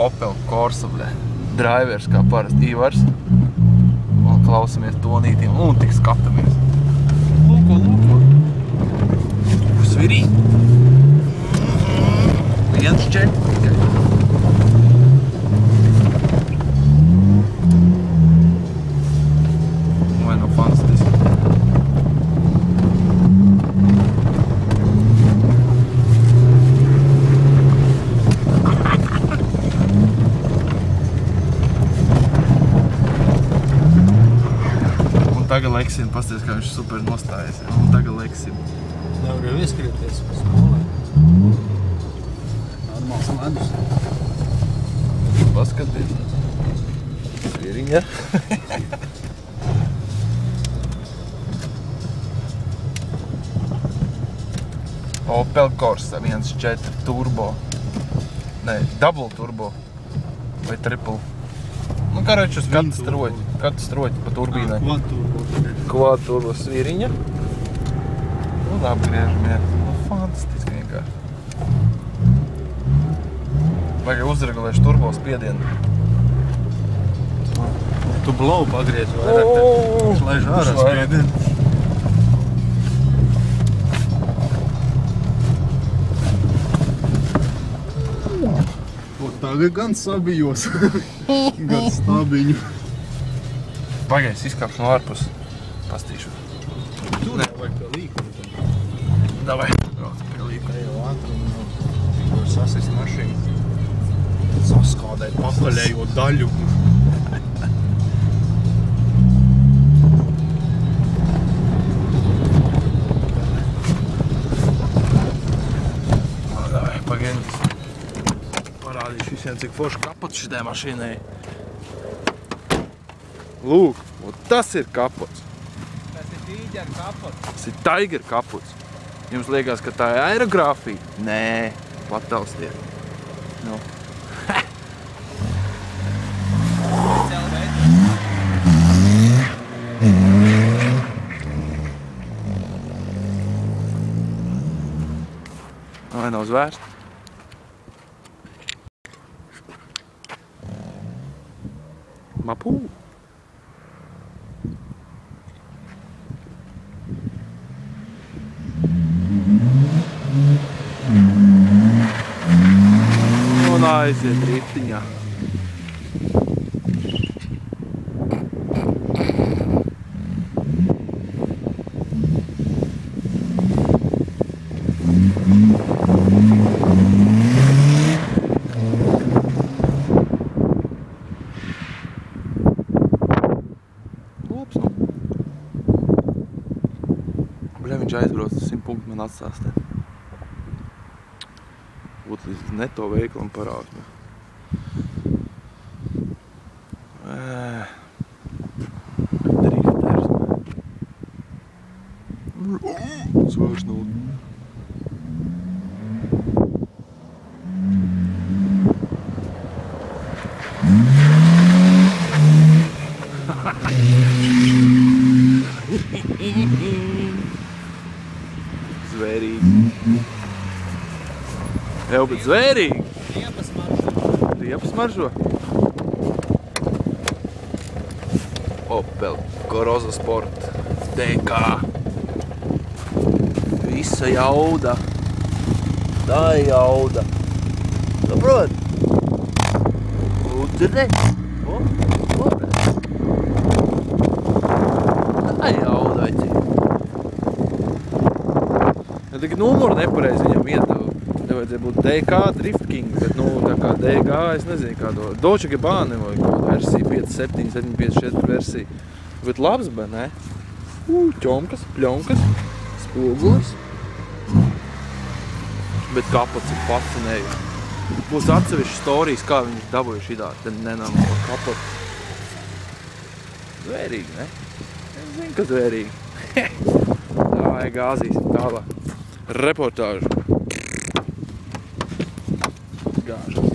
Opel Corsa, drivers kā parasti Ivars. Un klausamies tonītiem un tik skatāmies. Lūko. Svirī. 1.4 tikai. Vai no fantastiski. Tagad leksim, pasties, kā viņš super nostājies. Un tagad leksim. Nevar jau ieskrieties pa skolē. Normāls ledus. Paskaties. Svieriņa. Opel Corsa 1.4 turbo. Nē, double turbo. Vai triple. Nu, karoči uz katru stroķi pa turbīnai. Quad turbo svieriņa. Un apgriežamies. Nu, fantastiski vienkārši. Vajag uzregulēšu turbo spiedienu. Tu blau pagriež vairāk, tad slaiž ārā spiedienu. Tagad gan sabijos. Gan stabiņu. Pagaies, izkāpšu no ārpus. Pastīšu. Tu nevajag pie līkuma. Davai. Brauc pie līkuma. Te jau ātrumu tikko sasist mašīnu. Saskādēt pakaļējo daļu. Davai, pagaidīs. Parādīšu visiem, cik forši kapots šitai mašīnai. Lūk, tas ir kapots. Tas ir Tiger kapots. Tas ir Tiger kapots. Jums liekas, ka tā ir aerogrāfija? Nē, pataustiet. Nu. Vai nav zvērst? Mapū. Un aiziet ritiņā. Viņš aizbrauc 100 punktu man atstās te. Būt līdz neto veikalam parākņu. Drifters. Svārš nav. Zvērīgi. Jau, bet zvērīgi. Riepas maržo. Opel Corsa Sport DK. Visa jauda. Tā jauda. Saprot? Udre. Tā jauda, veci. Ja tikai numuru nepareizi viņam iedeva. Nevajadzēja būt DK Drift King, bet tā kā DK, es nezinu kādu. Dolce Gabbana vai kādu versiju, 5.7, 7.54 versiju. Bet labs, bet ne? Ķomkas, pļonkas, spogulis. Bet kapots ir fascinējums. Būs atsevišķi storijas, kā viņi dabūjuši idā, tad nenormāli kapots. Zvērīgi, ne? Es zinu, ka zvērīgi. Tā, gāzīsim tālāk. Reportāžu. Gāžu.